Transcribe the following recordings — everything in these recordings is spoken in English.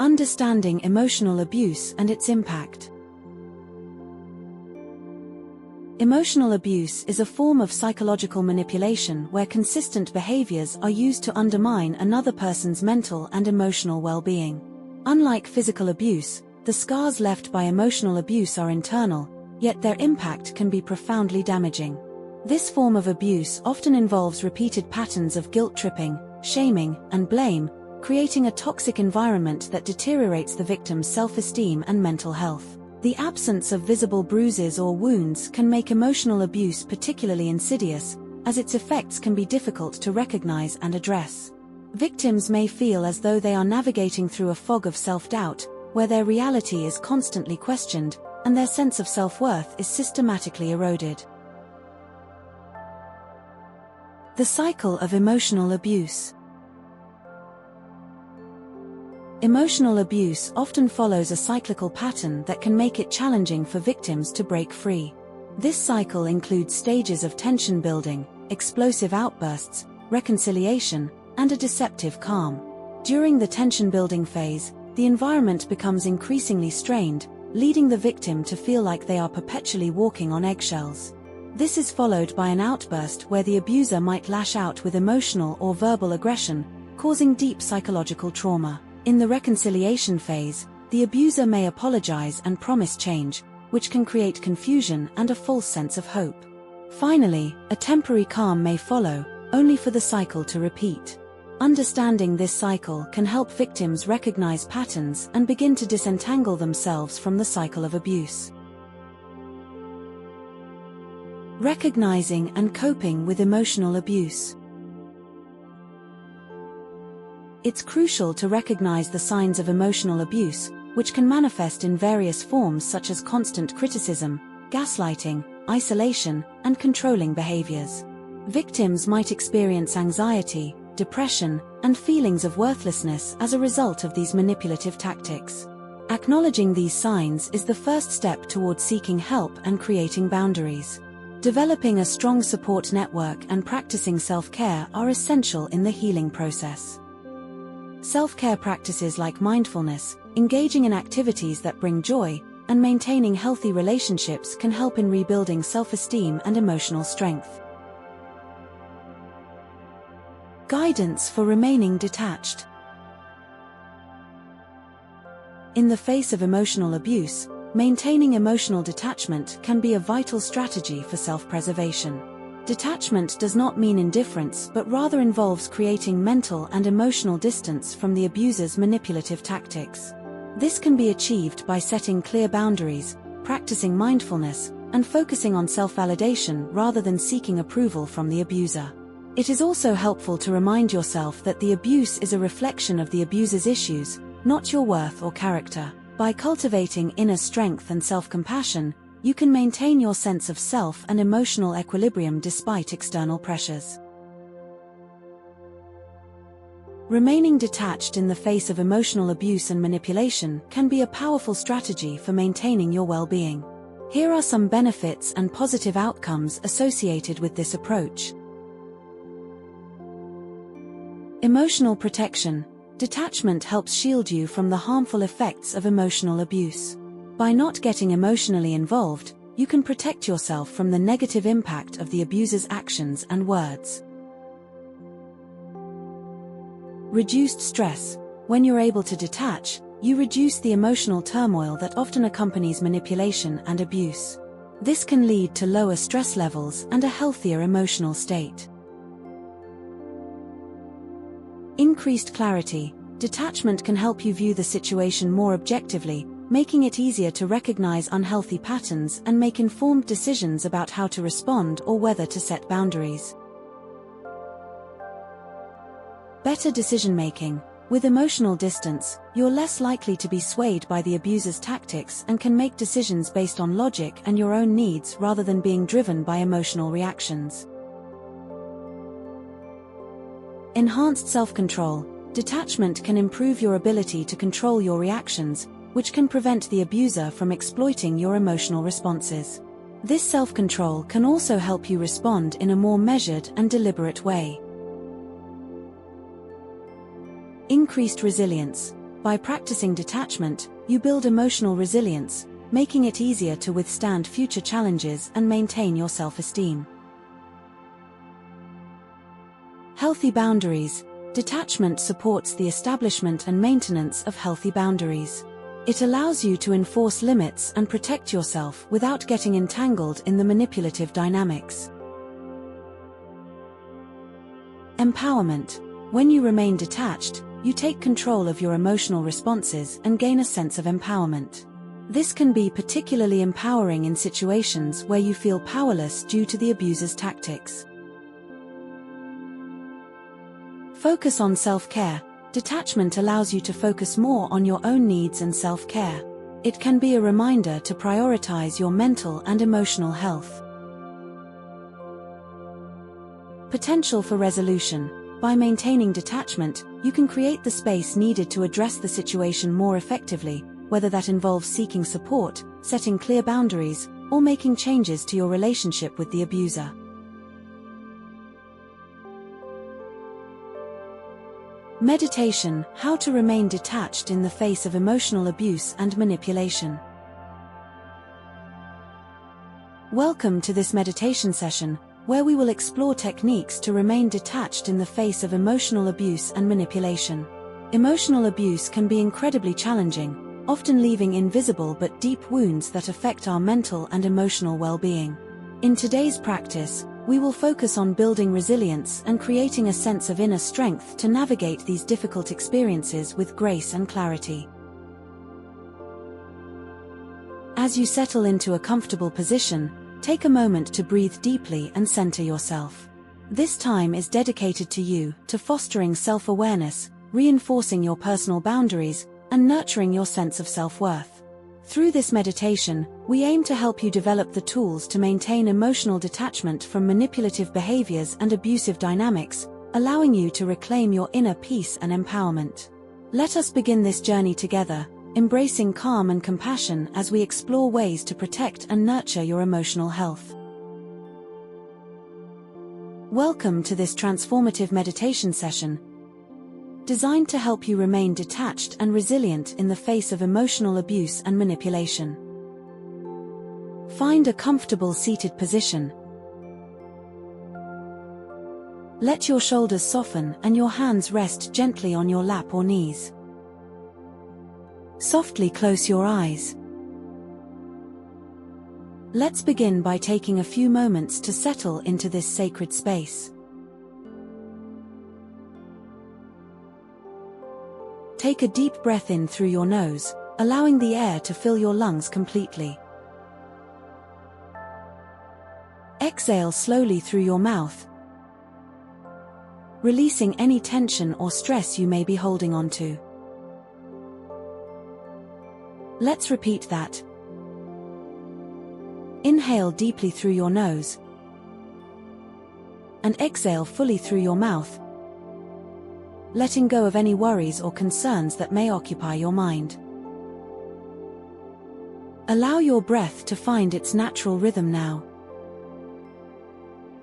Understanding emotional abuse and its impact. Emotional abuse is a form of psychological manipulation where consistent behaviors are used to undermine another person's mental and emotional well-being. Unlike physical abuse, the scars left by emotional abuse are internal, yet their impact can be profoundly damaging. This form of abuse often involves repeated patterns of guilt-tripping, shaming, and blame, creating a toxic environment that deteriorates the victim's self-esteem and mental health. The absence of visible bruises or wounds can make emotional abuse particularly insidious, as its effects can be difficult to recognize and address. Victims may feel as though they are navigating through a fog of self-doubt, where their reality is constantly questioned, and their sense of self-worth is systematically eroded. The cycle of emotional abuse. Emotional abuse often follows a cyclical pattern that can make it challenging for victims to break free. This cycle includes stages of tension building, explosive outbursts, reconciliation, and a deceptive calm. During the tension-building phase, the environment becomes increasingly strained, leading the victim to feel like they are perpetually walking on eggshells. This is followed by an outburst where the abuser might lash out with emotional or verbal aggression, causing deep psychological trauma. In the reconciliation phase, the abuser may apologize and promise change, which can create confusion and a false sense of hope. Finally, a temporary calm may follow, only for the cycle to repeat. Understanding this cycle can help victims recognize patterns and begin to disentangle themselves from the cycle of abuse. Recognizing and coping with emotional abuse. It's crucial to recognize the signs of emotional abuse, which can manifest in various forms such as constant criticism, gaslighting, isolation, and controlling behaviors. Victims might experience anxiety, depression, and feelings of worthlessness as a result of these manipulative tactics. Acknowledging these signs is the first step toward seeking help and creating boundaries. Developing a strong support network and practicing self-care are essential in the healing process. Self-care practices like mindfulness, engaging in activities that bring joy, and maintaining healthy relationships can help in rebuilding self-esteem and emotional strength. Guidance for remaining detached. In the face of emotional abuse, maintaining emotional detachment can be a vital strategy for self-preservation. Detachment does not mean indifference but rather involves creating mental and emotional distance from the abuser's manipulative tactics. This can be achieved by setting clear boundaries, practicing mindfulness, and focusing on self-validation rather than seeking approval from the abuser. It is also helpful to remind yourself that the abuse is a reflection of the abuser's issues, not your worth or character. By cultivating inner strength and self-compassion, you can maintain your sense of self and emotional equilibrium despite external pressures. Remaining detached in the face of emotional abuse and manipulation can be a powerful strategy for maintaining your well-being. Here are some benefits and positive outcomes associated with this approach. Emotional protection. Detachment helps shield you from the harmful effects of emotional abuse. By not getting emotionally involved, you can protect yourself from the negative impact of the abuser's actions and words. Reduced stress. When you're able to detach, you reduce the emotional turmoil that often accompanies manipulation and abuse. This can lead to lower stress levels and a healthier emotional state. Increased clarity. Detachment can help you view the situation more objectively, making it easier to recognize unhealthy patterns and make informed decisions about how to respond or whether to set boundaries. Better decision-making. With emotional distance, you're less likely to be swayed by the abuser's tactics and can make decisions based on logic and your own needs rather than being driven by emotional reactions. Enhanced self-control. Detachment can improve your ability to control your reactions, which can prevent the abuser from exploiting your emotional responses. This self-control can also help you respond in a more measured and deliberate way. Increased resilience. By practicing detachment, you build emotional resilience, making it easier to withstand future challenges and maintain your self-esteem. Healthy boundaries. Detachment supports the establishment and maintenance of healthy boundaries. It allows you to enforce limits and protect yourself without getting entangled in the manipulative dynamics. Empowerment. When you remain detached, you take control of your emotional responses and gain a sense of empowerment. This can be particularly empowering in situations where you feel powerless due to the abuser's tactics. Focus on self-care. Detachment allows you to focus more on your own needs and self-care. It can be a reminder to prioritize your mental and emotional health. Potential for resolution. By maintaining detachment, you can create the space needed to address the situation more effectively, whether that involves seeking support, setting clear boundaries, or making changes to your relationship with the abuser. Meditation. How to remain detached in the face of emotional abuse and manipulation. Welcome to this meditation session, where we will explore techniques to remain detached in the face of emotional abuse and manipulation. Emotional abuse can be incredibly challenging, often leaving invisible but deep wounds that affect our mental and emotional well-being. In today's practice, we will focus on building resilience and creating a sense of inner strength to navigate these difficult experiences with grace and clarity. As you settle into a comfortable position, take a moment to breathe deeply and center yourself. This time is dedicated to you, to fostering self-awareness, reinforcing your personal boundaries, and nurturing your sense of self-worth. Through this meditation, we aim to help you develop the tools to maintain emotional detachment from manipulative behaviors and abusive dynamics, allowing you to reclaim your inner peace and empowerment. Let us begin this journey together, embracing calm and compassion as we explore ways to protect and nurture your emotional health. Welcome to this transformative meditation session, designed to help you remain detached and resilient in the face of emotional abuse and manipulation. Find a comfortable seated position. Let your shoulders soften and your hands rest gently on your lap or knees. Softly close your eyes. Let's begin by taking a few moments to settle into this sacred space. Take a deep breath in through your nose, allowing the air to fill your lungs completely. Exhale slowly through your mouth, releasing any tension or stress you may be holding on to. Let's repeat that. Inhale deeply through your nose, and exhale fully through your mouth, letting go of any worries or concerns that may occupy your mind. Allow your breath to find its natural rhythm now.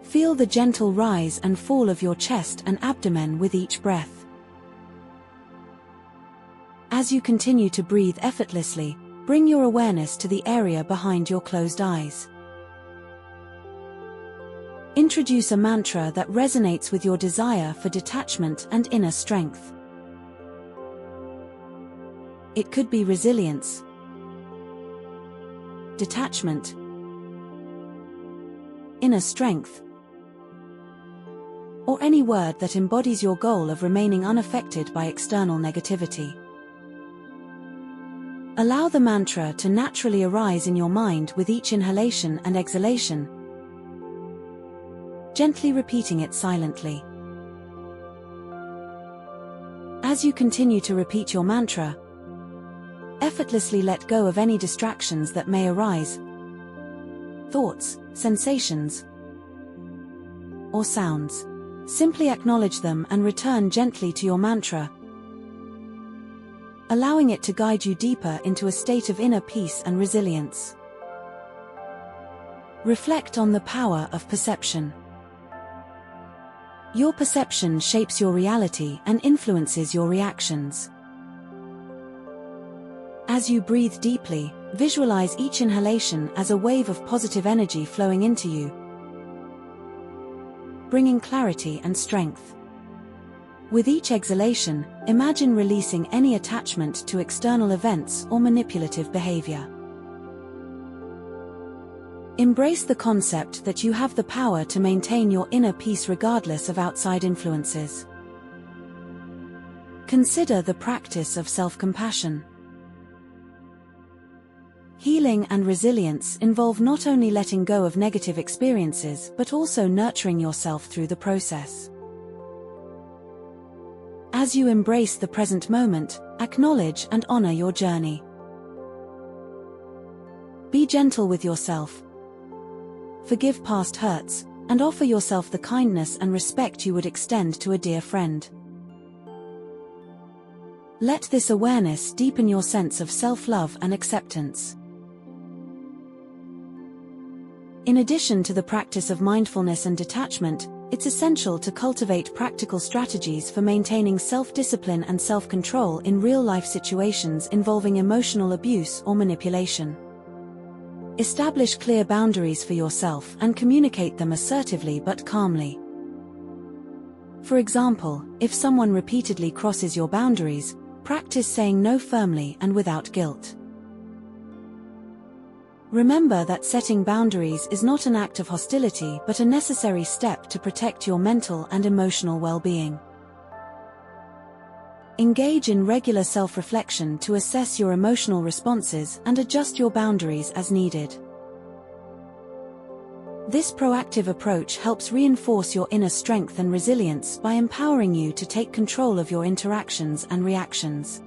Feel the gentle rise and fall of your chest and abdomen with each breath. As you continue to breathe effortlessly, bring your awareness to the area behind your closed eyes. Introduce a mantra that resonates with your desire for detachment and inner strength. It could be resilience, detachment, inner strength, or any word that embodies your goal of remaining unaffected by external negativity. Allow the mantra to naturally arise in your mind with each inhalation and exhalation, gently repeating it silently. As you continue to repeat your mantra, effortlessly let go of any distractions that may arise, thoughts, sensations, or sounds. Simply acknowledge them and return gently to your mantra, allowing it to guide you deeper into a state of inner peace and resilience. Reflect on the power of perception. Your perception shapes your reality and influences your reactions. As you breathe deeply, visualize each inhalation as a wave of positive energy flowing into you, bringing clarity and strength. With each exhalation, imagine releasing any attachment to external events or manipulative behavior. Embrace the concept that you have the power to maintain your inner peace regardless of outside influences. Consider the practice of self-compassion. Healing and resilience involve not only letting go of negative experiences but also nurturing yourself through the process. As you embrace the present moment, acknowledge and honor your journey. Be gentle with yourself. Forgive past hurts, and offer yourself the kindness and respect you would extend to a dear friend. Let this awareness deepen your sense of self-love and acceptance. In addition to the practice of mindfulness and detachment, it's essential to cultivate practical strategies for maintaining self-discipline and self-control in real-life situations involving emotional abuse or manipulation. Establish clear boundaries for yourself and communicate them assertively but calmly. For example, if someone repeatedly crosses your boundaries, practice saying no firmly and without guilt. Remember that setting boundaries is not an act of hostility but a necessary step to protect your mental and emotional well-being. Engage in regular self-reflection to assess your emotional responses and adjust your boundaries as needed. This proactive approach helps reinforce your inner strength and resilience by empowering you to take control of your interactions and reactions.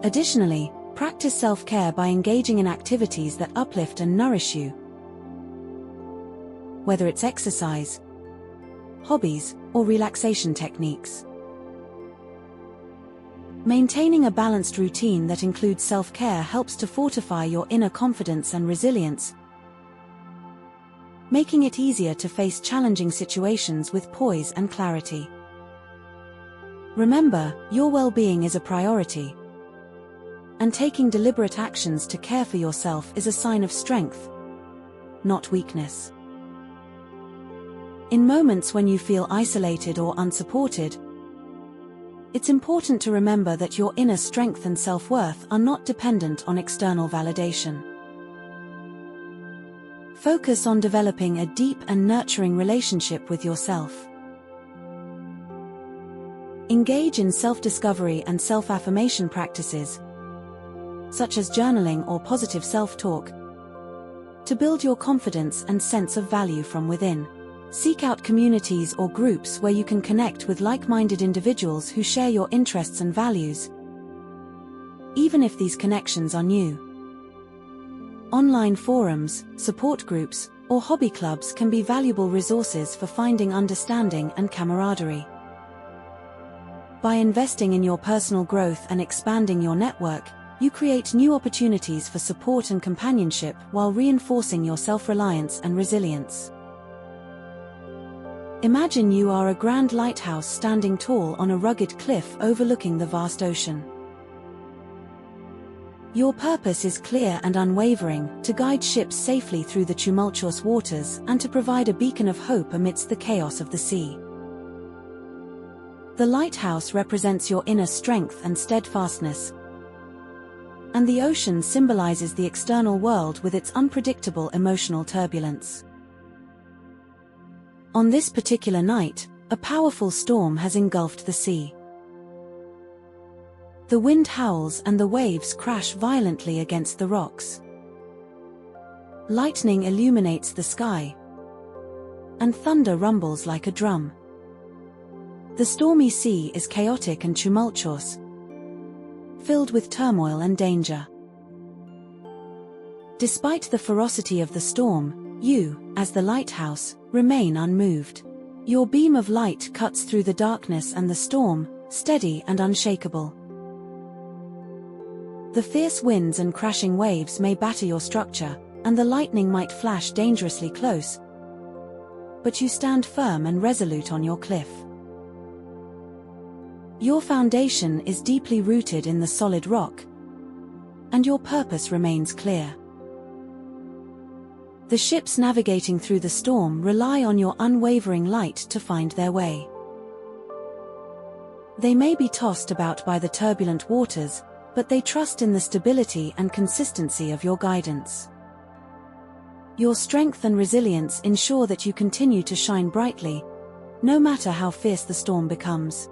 Additionally, practice self-care by engaging in activities that uplift and nourish you. Whether it's exercise, hobbies, or relaxation techniques. Maintaining a balanced routine that includes self-care helps to fortify your inner confidence and resilience, making it easier to face challenging situations with poise and clarity. Remember, your well-being is a priority, and taking deliberate actions to care for yourself is a sign of strength, not weakness. In moments when you feel isolated or unsupported, it's important to remember that your inner strength and self-worth are not dependent on external validation. Focus on developing a deep and nurturing relationship with yourself. Engage in self-discovery and self-affirmation practices, such as journaling or positive self-talk, to build your confidence and sense of value from within. Seek out communities or groups where you can connect with like-minded individuals who share your interests and values, even if these connections are new. Online forums, support groups, or hobby clubs can be valuable resources for finding understanding and camaraderie. By investing in your personal growth and expanding your network, you create new opportunities for support and companionship while reinforcing your self-reliance and resilience. Imagine you are a grand lighthouse standing tall on a rugged cliff overlooking the vast ocean. Your purpose is clear and unwavering: to guide ships safely through the tumultuous waters and to provide a beacon of hope amidst the chaos of the sea. The lighthouse represents your inner strength and steadfastness, and the ocean symbolizes the external world with its unpredictable emotional turbulence. On this particular night, a powerful storm has engulfed the sea. The wind howls and the waves crash violently against the rocks. Lightning illuminates the sky, and thunder rumbles like a drum. The stormy sea is chaotic and tumultuous, filled with turmoil and danger. Despite the ferocity of the storm, you, as the lighthouse, remain unmoved. Your beam of light cuts through the darkness and the storm, steady and unshakable. The fierce winds and crashing waves may batter your structure, and the lightning might flash dangerously close, but you stand firm and resolute on your cliff. Your foundation is deeply rooted in the solid rock, and your purpose remains clear. The ships navigating through the storm rely on your unwavering light to find their way. They may be tossed about by the turbulent waters, but they trust in the stability and consistency of your guidance. Your strength and resilience ensure that you continue to shine brightly, no matter how fierce the storm becomes.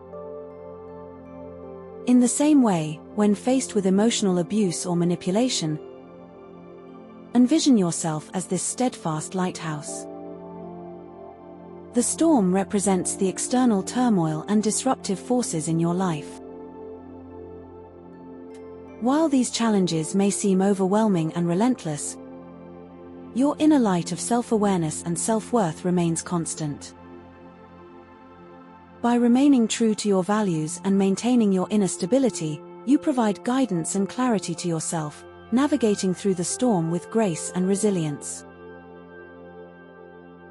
In the same way, when faced with emotional abuse or manipulation, envision yourself as this steadfast lighthouse. The storm represents the external turmoil and disruptive forces in your life. While these challenges may seem overwhelming and relentless, your inner light of self-awareness and self-worth remains constant. By remaining true to your values and maintaining your inner stability, you provide guidance and clarity to yourself, navigating through the storm with grace and resilience.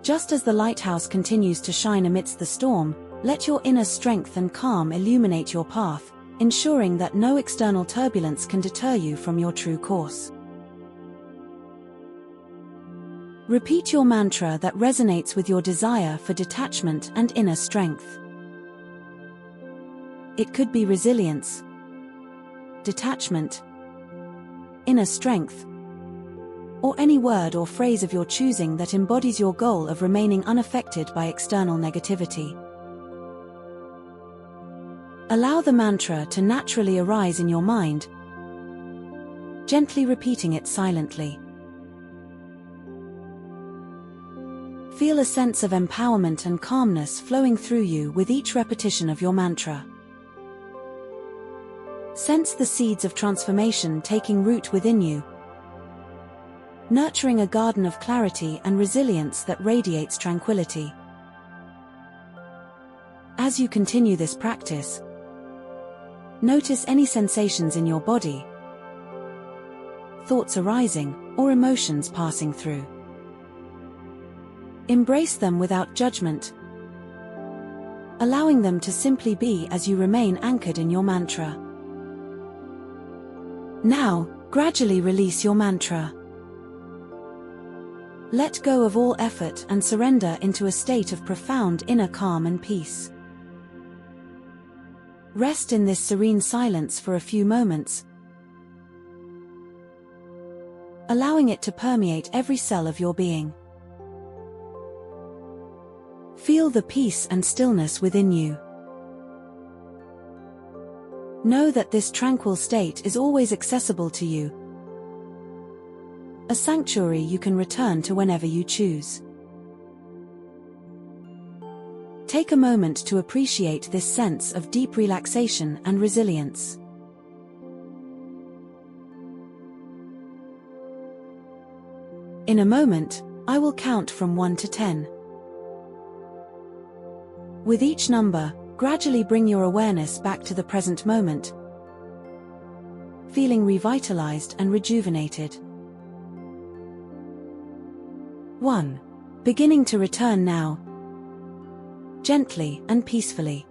Just as the lighthouse continues to shine amidst the storm, let your inner strength and calm illuminate your path, ensuring that no external turbulence can deter you from your true course. Repeat your mantra that resonates with your desire for detachment and inner strength. It could be resilience, detachment, inner strength, or any word or phrase of your choosing that embodies your goal of remaining unaffected by external negativity. Allow the mantra to naturally arise in your mind, gently repeating it silently. Feel a sense of empowerment and calmness flowing through you with each repetition of your mantra. Sense the seeds of transformation taking root within you, nurturing a garden of clarity and resilience that radiates tranquility. As you continue this practice, notice any sensations in your body, thoughts arising, or emotions passing through. Embrace them without judgment, allowing them to simply be as you remain anchored in your mantra. Now, gradually release your mantra. Let go of all effort and surrender into a state of profound inner calm and peace. Rest in this serene silence for a few moments, allowing it to permeate every cell of your being. Feel the peace and stillness within you. Know that this tranquil state is always accessible to you, a sanctuary you can return to whenever you choose. Take a moment to appreciate this sense of deep relaxation and resilience. In a moment, I will count from 1 to 10. With each number, gradually bring your awareness back to the present moment, feeling revitalized and rejuvenated. 1. Beginning to return now, gently and peacefully.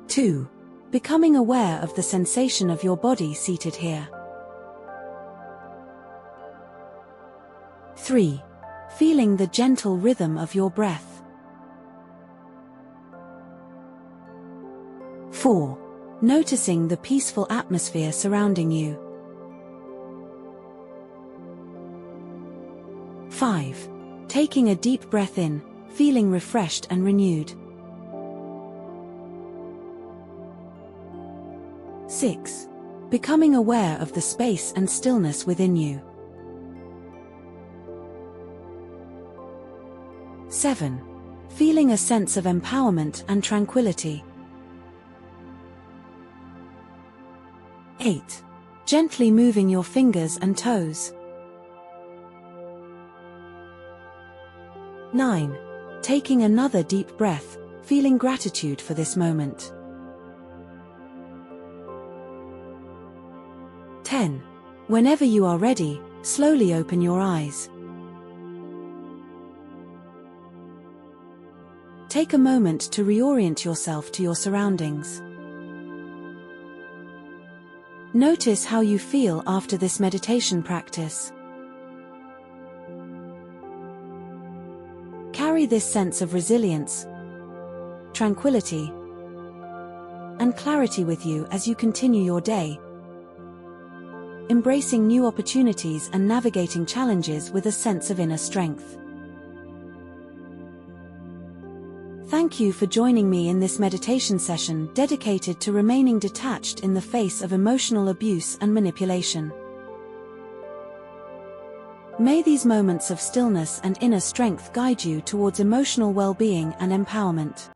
2. Becoming aware of the sensation of your body seated here. 3. Feeling the gentle rhythm of your breath. 4. Noticing the peaceful atmosphere surrounding you. 5. Taking a deep breath in, feeling refreshed and renewed. 6. Becoming aware of the space and stillness within you. 7. Feeling a sense of empowerment and tranquility. 8. Gently moving your fingers and toes. 9. Taking another deep breath, feeling gratitude for this moment. 10. Whenever you are ready, slowly open your eyes. Take a moment to reorient yourself to your surroundings. Notice how you feel after this meditation practice. Carry this sense of resilience, tranquility, and clarity with you as you continue your day, embracing new opportunities and navigating challenges with a sense of inner strength. Thank you for joining me in this meditation session dedicated to remaining detached in the face of emotional abuse and manipulation. May these moments of stillness and inner strength guide you towards emotional well-being and empowerment.